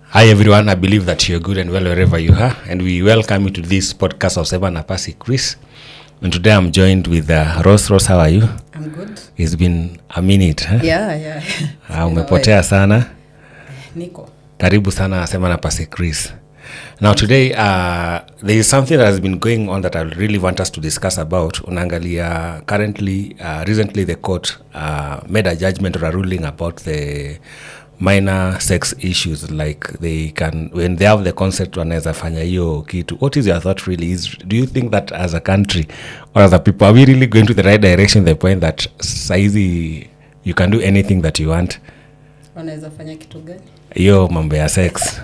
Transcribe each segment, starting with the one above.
Hi everyone, I believe that you're good and well wherever you are, and we welcome you to this podcast of Seven Napasi Chris. And today I'm joined with Rose. Rose, how are you? I'm good. It's been a minute. Huh? Yeah. Umepotea sana. Niko. Karibu sana Seven Napasi Chris. Now today there is something that has been going on that I really want us to discuss about. Unaangalia currently, recently the court made a judgment or a ruling about the minor sex issues, like they can, when they have the concept wanaweza fanya hiyo kitu. What is your thought really? Do you think that as a country or as a people, are we really going to the right direction, the point that saizi you can do anything that you want? Wanaweza fanya kitu gani? Hiyo mambo ya sex.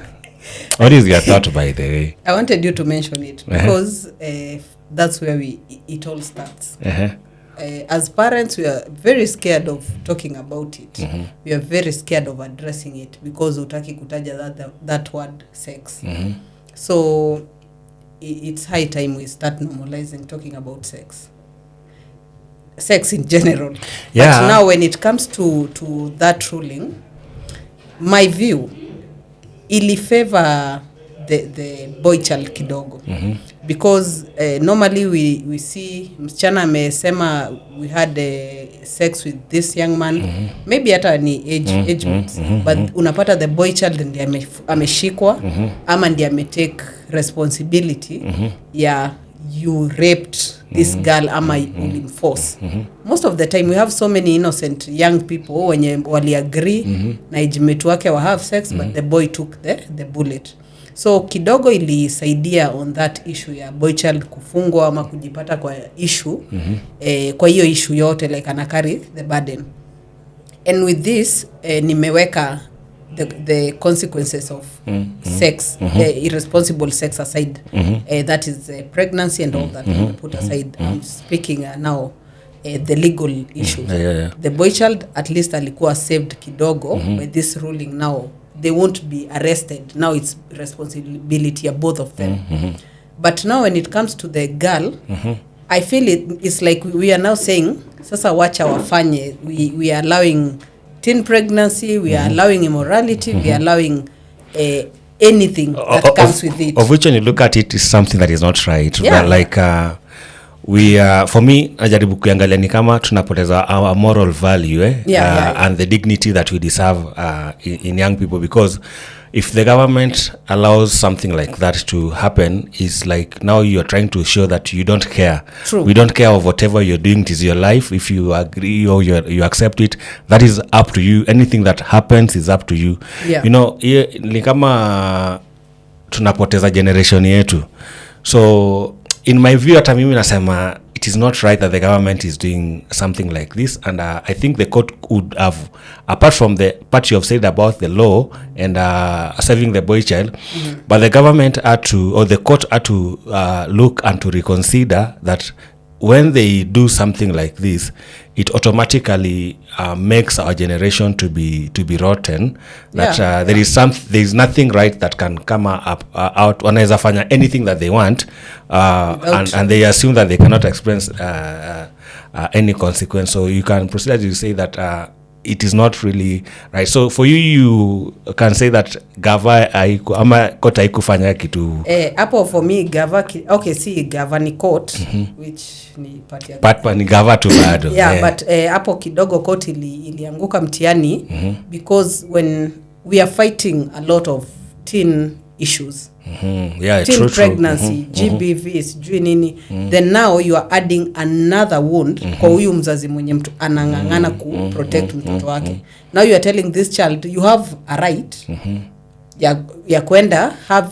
What is your thought, by the way? I wanted you to mention it because that's where it all starts. As parents, we are very scared of talking about it. We are very scared of addressing it because utaki kutaja that word sex. So it's high time we start normalizing talking about sex in general. Yeah. But now when it comes to that ruling, my view, ili favor the boy child kidogo. Because normally we see msichana amesema we had sex with this young man, maybe hata ni age mates, but unapata the boy child ndiye ameshikwa ama ndiye ametake responsibility ya you raped this girl ama ulimforce. Most of the time we have so many innocent young people wenye wali agree na age mate wake wa have sex, but the boy took the bullet. So kidogo ilisaidia on that issue ya boy child kufungwa ama kujipata kwa issue, kwa hiyo issue yote, like ana carry the burden. And with this nimeweka the consequences of sex, irresponsible sex aside, that is pregnancy and all that, put aside. I'm speaking now the legal issues. The boy child at least alikuwa saved kidogo by this ruling. Now they won't be arrested. Now it's responsibility of both of them. But now when it comes to the girl, I feel it's like we are now saying, sasa wacha wafanye. We are allowing teen pregnancy, we are allowing immorality, we are allowing anything that comes with it. Of which when you look at it is something that is not right. Yeah. But like for me, najaribu kuangalia ni kama tunapoteza our moral value and the dignity that we deserve in young people, because if the government allows something like that to happen, is like now you are trying to show that you don't care. True. We don't care of whatever you're doing. It is your life. If you agree or you accept it, that is up to you. Anything that happens is up to you. Yeah. You know, ni kama tunapoteza generation yetu. So in my view, hata mimi nasema it is not right that the government is doing something like this, and I think the court would have, apart from the part you have said about the law and saving the boy child, but the government had to, or the court had to look and to reconsider that when they do something like this, it automatically makes our generation to be rotten. That there is nothing right that can come up out. Wanaweza fanya anything that they want, and they assume that they cannot experience any consequence. So you can proceed as you say that it is not really right. So for you can say that gava ama court haikufanya kitu. Hapo for me gava see gava ni court, which ni part ni gava tu bado. But hapo kidogo court ilianguka mtiani, because when we are fighting a lot of teen issues, teen pregnancy, GBV, sijui nini, then now you are adding another wound kwa huyu mzazi mwenye mtu anangangana ku protect mtoto wake. Now you are telling this child you have a right ya kwenda have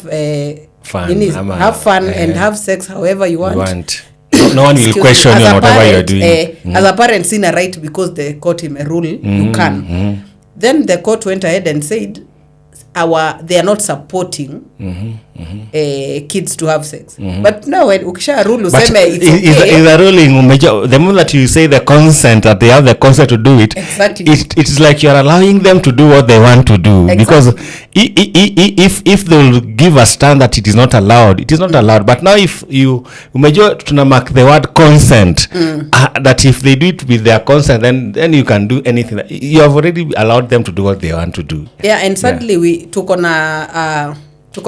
fun and have sex however you want. No one will question you on whatever you're doing. As a parent, seen a right because the court may rule you can. Then the court went ahead and said they are not supporting kids to have sex. But now when ukisha rule useme it's okay. Is a ruling, the moment that you say the consent, that they have the consent to do it, exactly. It's like you're allowing them to do what they want to do. Exactly. Because if they'll give a stand that it is not allowed, it is not allowed. But now if you tunamark the word consent, that if they do it with their consent, then you can do anything. You have already allowed them to do what they want to do. Yeah, and suddenly tuko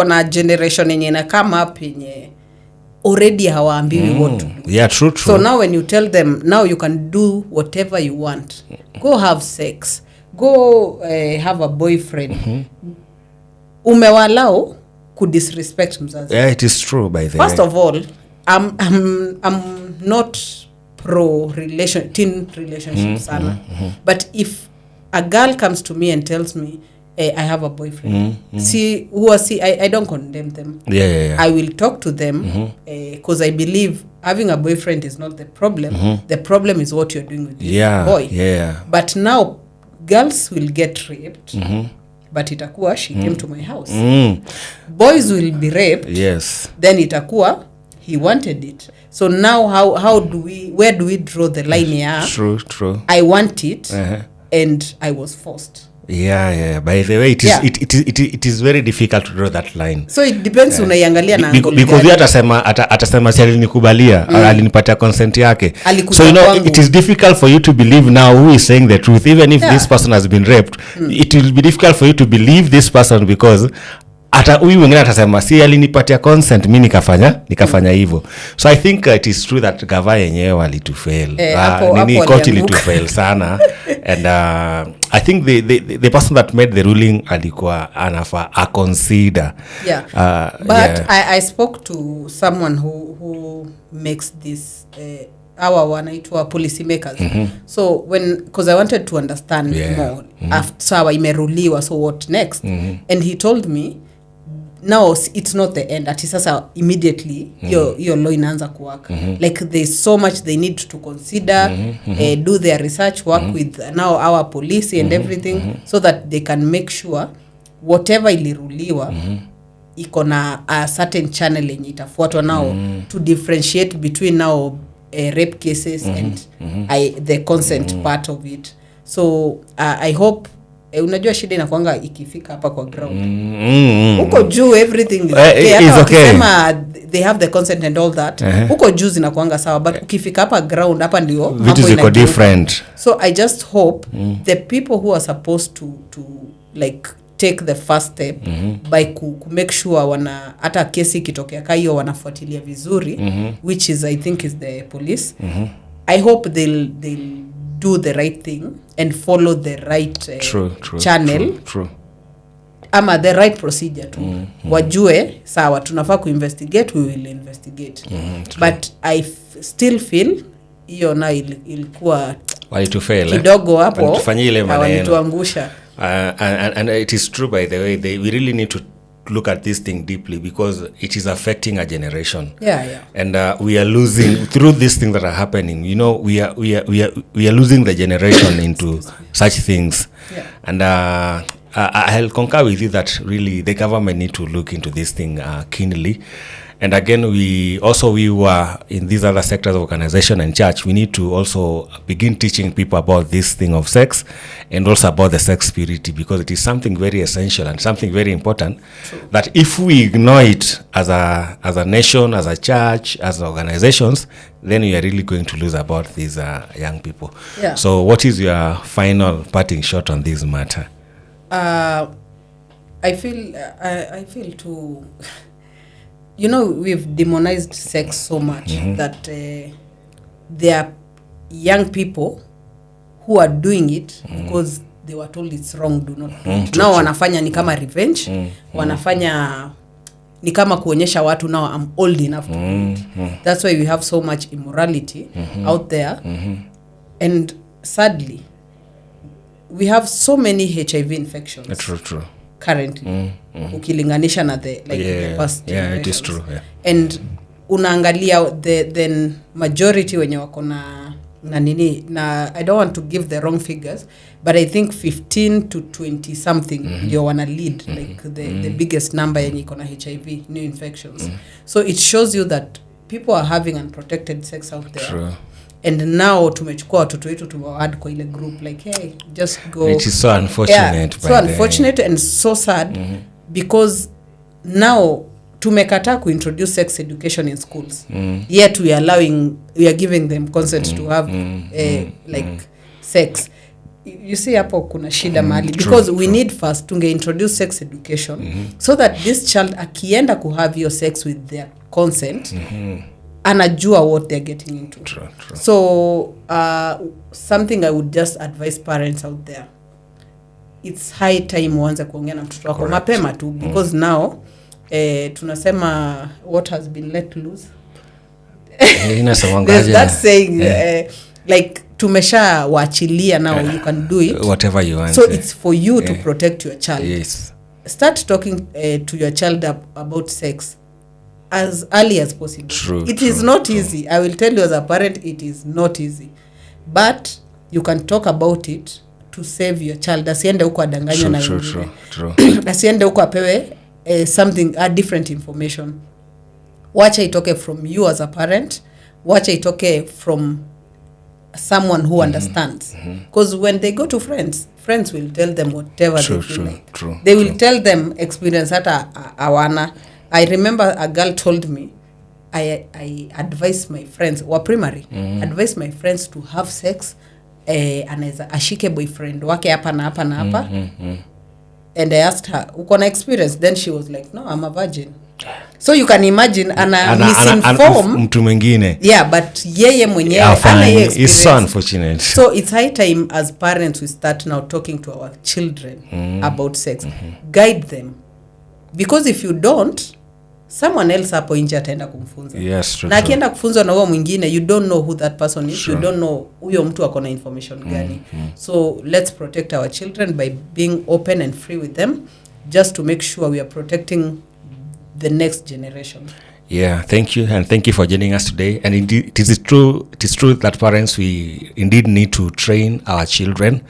na generation yenye na come up yenye already hawaambiwi what to do. Yeah, true. So now when you tell them now you can do whatever you want, go have sex, go have a boyfriend, umewalao kudisrespect mzazi. Yeah, it is true by the First way. of all, I'm not pro teen relationship sana. But if a girl comes to me and tells me I have a boyfriend, I don't condemn them. Yeah. I will talk to them because I believe having a boyfriend is not the problem. The problem is what you're doing with this boy. Yeah. But now girls will get raped. But itakuwa she came to my house. Boys will be raped. Yes. Then itakuwa he wanted it. So now where do we draw the line here? True. I want it and I was forced. Yeah. By the way, it is very difficult to draw that line. So it depends unaiangalia na angle because yeye atasema si alinikubalia au alinipatia consent yake. So it is difficult for you to believe now who is saying the truth, even if this person has been raped. It will be difficult for you to believe this person because hata huyu mwingine atasema si alinipatia consent, mimi nikafanya hivyo. So I think it is true that gava yenyewe walitufail. Nini court ilitufail sana. And I think the person that made the ruling alikuwa anafa a consider. But I spoke to someone who makes this our wanaitwa policy makers. So because I wanted to understand more after sawa imeruliwa, so what next? And he told me now it's not the end, ati sasa immediately your law inaanza kuwork. Like there's so much they need to consider, do their research work with now our police and everything, so that they can make sure whatever iliruliwa iko na a certain channel yenye itafuatwa now to differentiate between now rape cases and the consent part of it. So I hope unajua shida inakuanga ikifika hapa kwa ground. Uko juu everything is okay. It's okay. Sema they have the consent and all that. Uko juu zinakuanga sawa, but ukifika hapa ground hapa ndio vitu ziko different. So I just hope the people who are supposed to like take the first step by ku make sure hata kesi ikitokea ka hiyo wanafuatilia vizuri, which is I think is the police. I hope they'll do the right thing and follow the right channel. True. Ama the right procedure too. Wajue sawa tunafaa kuinvestigate, we will investigate. But I still feel hiyo na ilikuwa walitufail kidogo hapo, walitufanyia ile maneno, walituangusha. And it is true by the way, we really need to look at this thing deeply because it is affecting a generation. And we are losing through these things that are happening. You know, we are losing the generation into such things. And I'll concur with you that really the government need to look into this thing keenly. And again, we who are in these other sectors of organization and church, we need to also begin teaching people about this thing of sex and also about the sex purity, because it is something very essential and something very important. True. That if we ignore it as a nation, as a church, as organizations, then we are really going to lose about these young people. So what is your final parting shot on this matter? I feel too... You know, we've demonized sex so much that there are young people who are doing it because they were told it's wrong, do not do it. Now wanafanya ni kama revenge, wanafanya ni kama kuonyesha watu now I'm old enough to do it. That's why we have so much immorality out there. And sadly, we have so many HIV infections. True. Currently ukilinganisha na the past generations. It is true. And unaangalia the majority wenye wako na nini, na I don't want to give the wrong figures, but I think 15 to 20 something ndio wana lead like the biggest number yenye iko na HIV new infections. So it shows you that people are having unprotected sex out there. True. And now tumechukua watoto wetu tumewaad kwa ile group like hey just go. It is so unfortunate. So unfortunate and so sad because now tumekataa kuintroduce sex education in schools. Yet we are giving them consent to have like sex. you see hapo kuna shida mahali because we need first tunge introduce sex education so that this child akienda kuhave your sex with their consent anajua what they're getting into. True. So something I would just advise parents out there, it's high time uanze kuongea na mtoto wako mapema tu because now tunasema what has been let loose. There's that saying like tumesha waachilia now you can do it whatever you want. So it's for you to protect your child. Yes. Start talking to your child about sex as early as possible. It is not easy. I will tell you as a parent, it is not easy. But you can talk about it to save your child. Asiende huko adanganywa na wengine. True. Asiende huko apewe something, different information. Wacha itoke from you as a parent. Wacha itoke from someone who understands. Because when they go to friends will tell them whatever they feel like. They will tell them experience hata awana. I remember a girl told me, I advise my friends, wa primary, advise my friends to have sex, anaweza ashike boyfriend wake hapa na hapa na hapa. And I asked her, uko na experience? Then she was like, no, I'm a virgin. So you can imagine ana misinform mtu mwingine. Yeah, but yeye mwenyewe ana experience. It's so unfortunate. So it's high time as parents we start now talking to our children about sex. Guide them. Because if you don't, someone else hapo nje ataenda kumfunza. Yes, true. Na akienda kufunzwa na huyo mwingine, you don't know who that person is. You don't know huyo mtu akona information gani. So let's protect our children by being open and free with them, just to make sure we are protecting the next generation. Yeah, thank you, and thank you for joining us today. And indeed, it is true that parents, we indeed need to train our children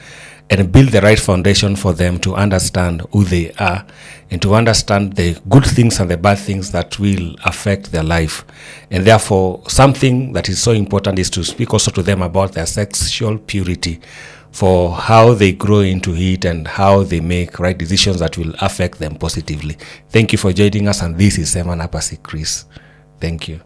and build the right foundation for them to understand who they are and to understand the good things and the bad things that will affect their life. And therefore, something that is so important is to speak also to them about their sexual purity, for how they grow into it and how they make right decisions that will affect them positively. Thank you for joining us, and this is Seman Apasi Chris. Thank you.